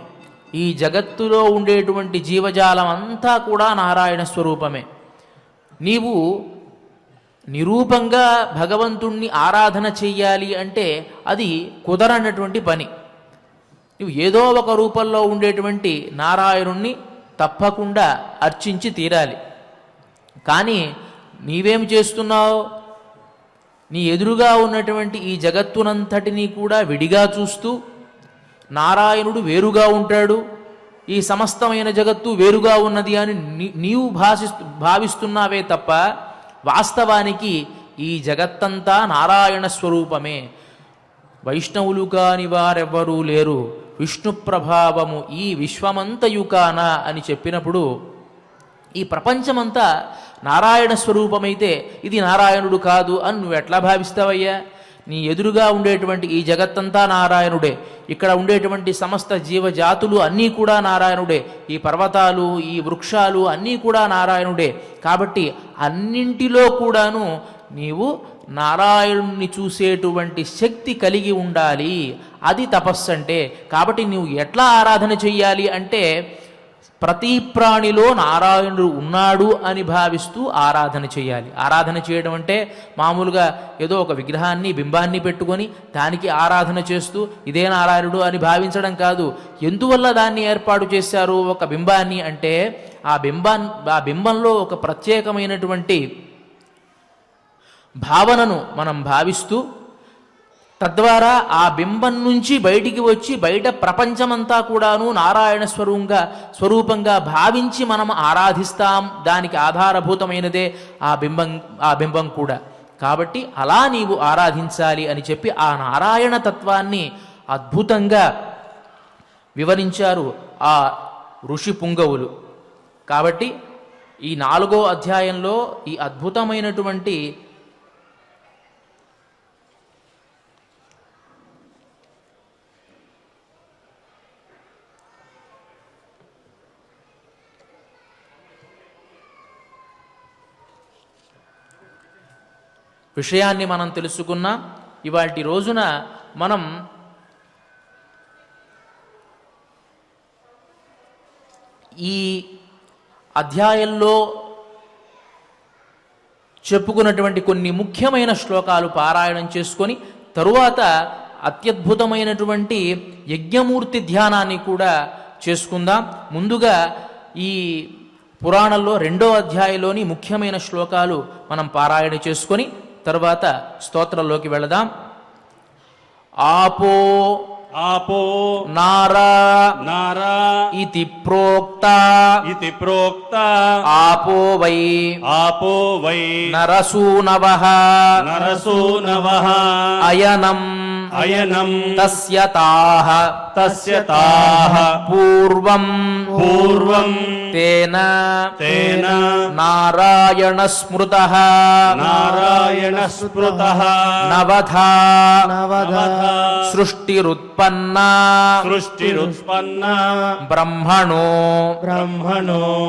ఈ జగత్తులో ఉండేటువంటి జీవజాలం అంతా కూడా నారాయణ స్వరూపమే. నీవు నిరూపంగా భగవంతుణ్ణి ఆరాధన చెయ్యాలి అంటే అది కుదరనటువంటి పని. నువ్వు ఏదో ఒక రూపంలో ఉండేటువంటి నారాయణుణ్ణి తప్పకుండా అర్చించి తీరాలి. కానీ నీవేం చేస్తున్నావు, నీ ఎదురుగా ఉన్నటువంటి ఈ జగత్తునంతటినీ కూడా విడిగా చూస్తూ నారాయణుడు వేరుగా ఉంటాడు, ఈ సమస్తమైన జగత్తు వేరుగా ఉన్నది అని నీవు భావిస్తున్నావే తప్ప వాస్తవానికి ఈ జగత్తంతా నారాయణ స్వరూపమే. వైష్ణవులు కాని వారెవ్వరూ లేరు, విష్ణు ప్రభావము ఈ విశ్వమంతయుకాన అని చెప్పినప్పుడు ఈ ప్రపంచమంతా నారాయణ స్వరూపమైతే ఇది నారాయణుడు కాదు అని నువ్వు ఎట్లా భావిస్తావయ్యా. నీ ఎదురుగా ఉండేటువంటి ఈ జగత్తంతా నారాయణుడే, ఇక్కడ ఉండేటువంటి సమస్త జీవజాతులు అన్నీ కూడా నారాయణుడే, ఈ పర్వతాలు, ఈ వృక్షాలు అన్నీ కూడా నారాయణుడే. కాబట్టి అన్నింటిలో కూడాను నీవు నారాయణుని చూసేటువంటి శక్తి కలిగి ఉండాలి. అది తపస్సు అంటే. కాబట్టి నువ్వు ఎట్లా ఆరాధన చెయ్యాలి అంటే ప్రతి ప్రాణిలో నారాయణుడు ఉన్నాడు అని భావిస్తూ ఆరాధన చేయాలి. ఆరాధన చేయడం అంటే మామూలుగా ఏదో ఒక విగ్రహాన్ని బింబాన్ని పెట్టుకొని దానికి ఆరాధన చేస్తూ ఇదే నారాయణుడు అని భావించడం కాదు. ఎందువల్ల దాన్ని ఏర్పాటు చేశారు ఒక బింబాన్ని అంటే ఆ బింబంలో ఒక ప్రత్యేకమైనటువంటి భావనను మనం భావిస్తూ తద్వారా ఆ బింబం నుంచి బయటికి వచ్చి బయట ప్రపంచమంతా కూడాను నారాయణ స్వరూపంగా భావించి మనం ఆరాధిస్తాం. దానికి ఆధారభూతమైనదే ఆ బింబం కూడా. కాబట్టి అలా నీవు ఆరాధించాలి అని చెప్పి ఆ నారాయణ తత్వాన్ని అద్భుతంగా వివరించారు ఆ ఋషి పుంగవులు. కాబట్టి ఈ 4వ అధ్యాయంలో ఈ అద్భుతమైనటువంటి విషయాన్ని మనం తెలుసుకున్నాం. ఇవాల్టి రోజున మనం ఈ అధ్యాయంలో చెప్పుకున్నటువంటి కొన్ని ముఖ్యమైన శ్లోకాలు పారాయణం చేసుకొని తరువాత అత్యద్భుతమైనటువంటి యజ్ఞమూర్తి ధ్యానాన్ని కూడా చేసుకుందాం. ముందుగా ఈ పురాణంలో 2వ అధ్యాయంలోని ముఖ్యమైన శ్లోకాలు మనం పారాయణ చేసుకొని తరువాత స్తోత్రంలోకి వెళదాం. ఆపో आपो नारा नारा इति प्रोक्ता आपो वै नरसूनवः अयनम् तस्य ताः पूर्वं तेन नारायण स्मृतः नवधा सृष्टिरुत्पन्ना ब्रह्मणो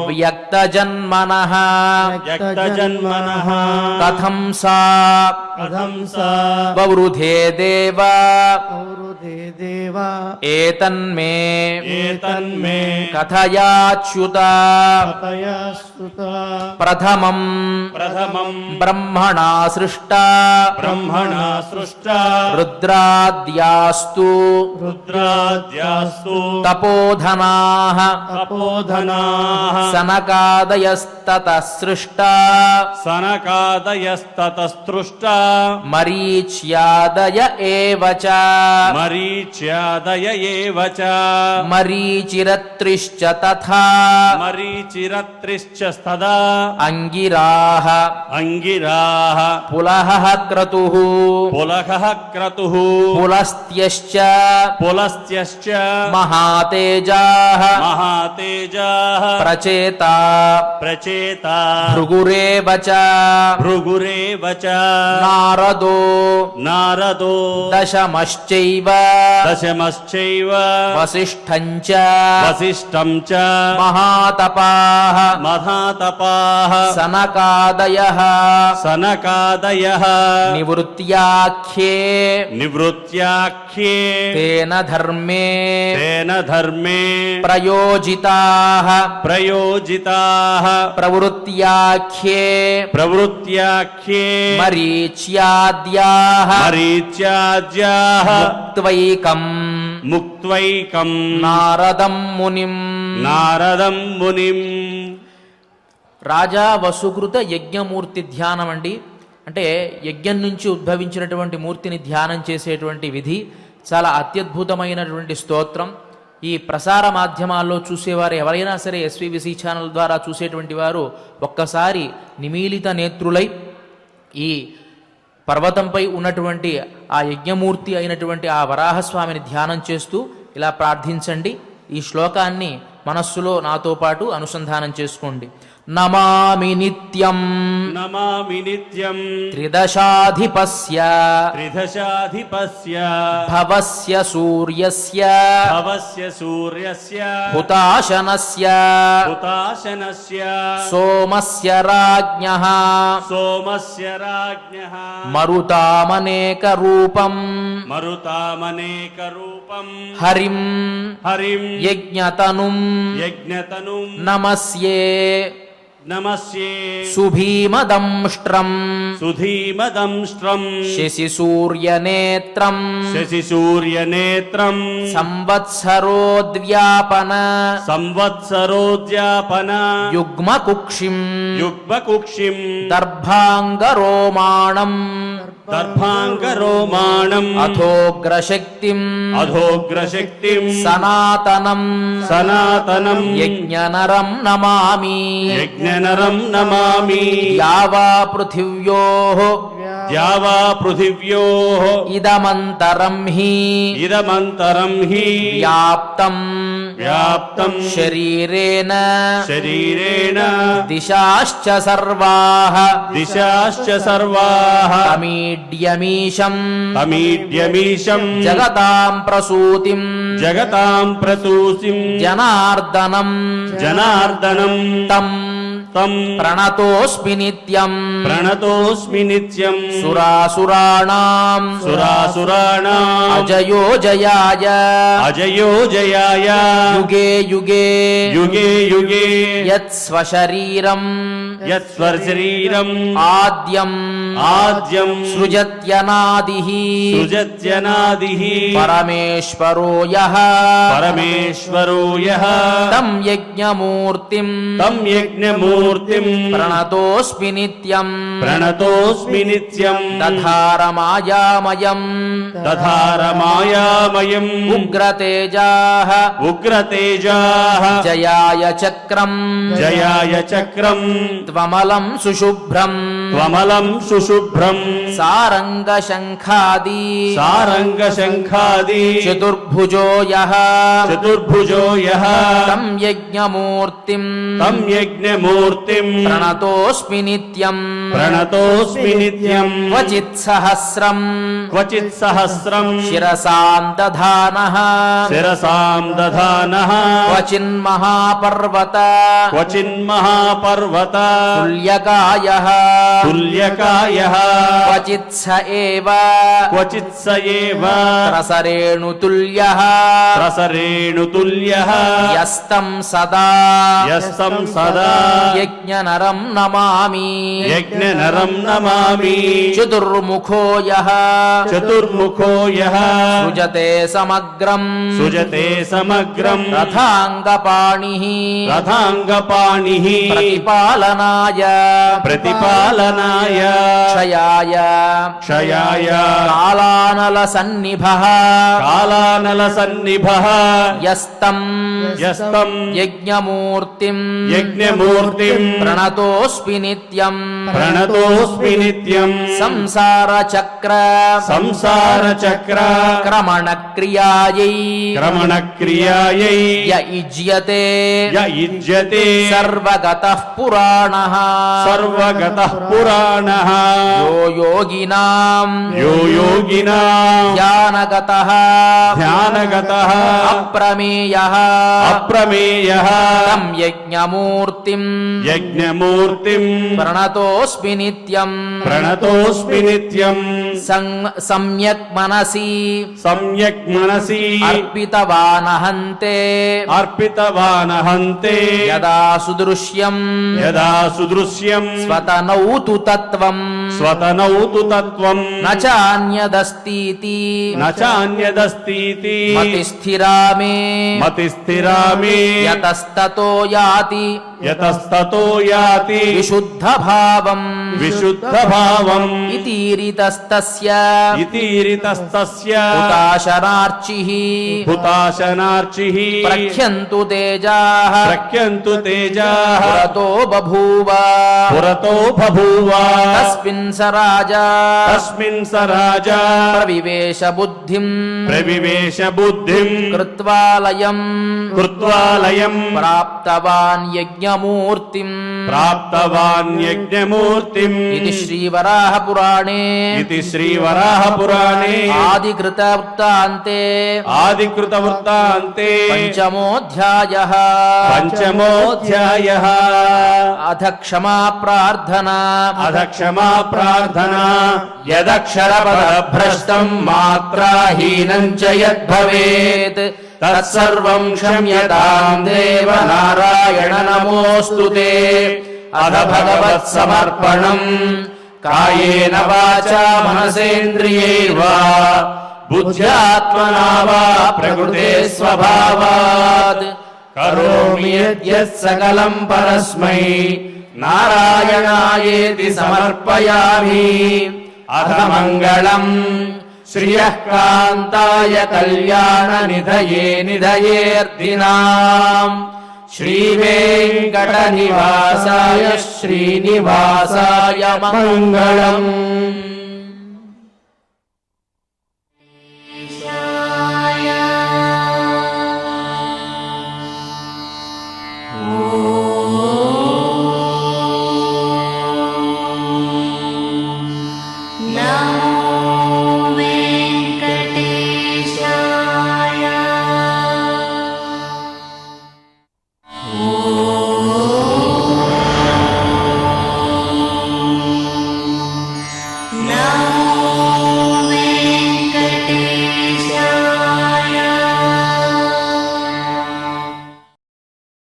व्यक्तजन्मनः कथं सा ववृधे देव एतन्मे कथयाच्युत प्रथमं ब्रह्मणा सृष्टा रुद्राद्यास्तु तपोधनाः सनकादयस्ततः सृष्टा मरीच्यादय एव च मरीचिरत्रिश्च तथा अंगिराः पुलहः क्रतुः पुलस्त्यश्च महातेजाः प्रचेता भृगुरेव च नारदो दशमश्चैव वसिष्ठञ्च महातपाः सनकादयः निवृत्त्याख्ये तेन धर्मे प्रयोजिताः प्रवृत्त्याख्ये मरीच्याद्याः मुक्त्वैकं नारदं मुनिं రాజా వసుకృత యజ్ఞమూర్తి ధ్యానం అండి. అంటే యజ్ఞం నుంచి ఉద్భవించినటువంటి మూర్తిని ధ్యానం చేసేటువంటి విధి చాలా అత్యద్భుతమైనటువంటి స్తోత్రం. ఈ ప్రసార మాధ్యమాల్లో చూసేవారు ఎవరైనా సరే ఎస్విబిసి ఛానల్ ద్వారా చూసేటువంటి వారు ఒక్కసారి నిమీలిత నేత్రులై ఈ పర్వతంపై ఉన్నటువంటి ఆ యజ్ఞమూర్తి అయినటువంటి ఆ వరాహస్వామిని ధ్యానం చేస్తూ ఇలా ప్రార్థించండి. ఈ శ్లోకాన్ని మనస్సులో నాతో పాటు అనుసంధానం చేసుకోండి. నమామి నిత్యం నమామి నిత్యం త్రిదశాధిపస్య త్రిదశాధిపస్య భవస్య సూర్యస్య భవస్య సూర్యస్య హుతాశనస్య హుతాశనస్య సోమస్య రాజ్ఞః సోమస్య రాజ్ఞః మరుతామనేక రూపం మరుతామనేక రూపం హరిం హరిం యజ్ఞతనుం యజ్ఞతనుం నమస్యే నమస్యే సుభీమదంష్ట్రం సుధీమదంష్ట్రం శశిసూర్యనేత్రం శశిసూర్యనేత్రం సంవత్సరోద్వ్యాపన సంవత్సరోద్యాపన యుగ్మకుక్షిం యుగ్మకుక్షిం దర్భాంగరోమాణం దర్భాంగరోమాణం అథోగ్రశక్తిం అధోగ్రశక్తిం సనాతనం సనాతనం యజ్ఞనరం నమామి యజ్ఞనరం నమామి యావా పృథివ్యోః ద్యావా పృథివ్యోః ఇదమంతరం హి ఇదమంతరం హి వ్యాప్తం వ్యాప్తం శరీరేణ శరీరేణ దిశాశ్చ సర్వాః దిశాశ్చ సర్వాః తమీడ్యమీశం తమీడ్యమీశం జగతాం ప్రసూతిం జగతాం ప్రసూసిం జనార్దనం జనార్దనం తం తం ప్రణతోస్మి నిత్యం ప్రణతోస్మి నిత్యం సురాసురాణాం సురాసురాణాం అజయో జయాయ అజయో జయాయ యుగే యుగే యుగే యుగే యత్స్వశరీరం యత్స్వశరీరం ఆద్యం ఆద్యం సృజత్యనాదిః సృజత్యనాదిః పరమేశ్వరో యః పరమేశ్వరో యః తం యజ్ఞమూర్తిం తం యజ్ఞమూర్తిం ప్రణతోస్మి నిత్యం ప్రణతోస్మి నిత్యం దధారమాయామయం దధారమాయామయం ఉగ్రతేజాః ఉగ్రతేజాః జయాయ చక్రం జయాయ చక్రం త్వమలం సుశుభ్రం త్వమలం సుశుభ్రం సారంగశంఖాది సారంగశంఖాది చతుర్భుజో యః చతుర్భుజో యః తం యజ్ఞమూర్తిం తం యజ్ఞమూర్తిం ప్రణతోస్మి నిత్యం ప్రణతోస్మి నిత్యం క్వచిత్ సహస్రం క్వచిత్ సహస్రం శిరసాం దధానః శిరసాం దధానః క్వచిన్మహాపర్వత క్వచిన్మహాపర్వత తుల్యకాయః తుల్యకాయః క్వచిత్ స ఏవ క్వచిత్ స ఏవ రసరేణుతుల్యః రసరేణుతుల్యః యస్తం సదా యస్తం సదా యజ్ఞనరం నమామి యజ్ఞనరం నమామి చతుర్ముఖో యః చతుర్ముఖో యః సృజతే సమగ్రం సుజతే సమగ్రం రథాంగపాణిః రథాంగపాణిః ప్రతిపాలనాయ ప్రతిపాలనాయ క్షయాయ క్షయాయ కాలానల సన్నిభః కాలానల సన్నిభః యస్తం యస్తం యజ్ఞమూర్తిం యజ్ఞమూర్తిం ప్రణతోస్మి నిత్యం ప్రణతోస్మి నిత్యం సంసార చక్ర సంసార చక్ర క్రమణ క్రియాయై క్రమణ క్రియాయై య యుజ్యతే య యుజ్యతే సర్వగతః పురాణః సర్వగతః పురాణః యో యోగినాం యో యోగినాం ధ్యానగతః ధ్యానగతః అప్రమేయః అప్రమేయః తం యజ్ఞమూర్తిం యజ్ఞమూర్తిం ప్రణతోస్మి నిత్యం ప్రణతోస్మి నిత్యం సమ్యక్ మనసి సమ్యక్ మనసి అర్పితవానహంతే అర్పితవానహంతే యదా సుదృశ్యం యదా సుదృశ్యం స్వతనౌతు తత్వం స్వతనౌతు తత్వం నచాన్యదస్తీతి నచాన్యదస్తీతి మతిస్థిరా మే మతిస్థిరా మే యతస్తతో యాతి యతస్తతో యాతి విశుద్ధ భావం విశుద్ధ భావం ఇతీరితస్తస్య ఇతీరితస్తస్య హుతాశనార్చిః హుతాశనార్చిః ప్రఖ్యంతు తేజాః ప్రఖ్యంతు తేజాః పురతో బభూవ పురతో బభూవ తస్మిన్ స రాజా తస్మిన్ స రాజా ప్రవివేశ బుద్ధిం ప్రవివేశ బుద్ధిం కృత్వా లయం कृत्वालयम् प्राप्तवान् यज्ञमूर्तिम् प्राप्तवान् यज्ञमूर्तिम् इति श्रीवराहपुराणे इति श्रीवराहपुराणे आदिकृतवृत्तान्ते आदिकृतवृत्तान्ते पञ्चमोऽध्यायः पञ्चमोऽध्यायः अथ क्षमा प्रार्थना अथ क्षमा प्रार्थना यदक्षरपदभ्रष्टम् मात्राहीनम् च यद्भवेत् तत्सर्वम् क्षम्यताम् देव नारायण नमोऽस्तु ते। अथ भगवत्समर्पणम् कायेन वाचा मनसेन्द्रियैर्वा बुद्ध्यात्मना वा प्रकृते स्वभावात् करोमि यद्यत् सकलम् परस्मै नारायणायेति समर्पयामि। अथ मङ्गलम् श्रियः कान्ताय कल्याणनिधये निधयेऽर्थिनाम् श्रीवेङ्कटनिवासाय श्रीनिवासाय मङ्गलम्।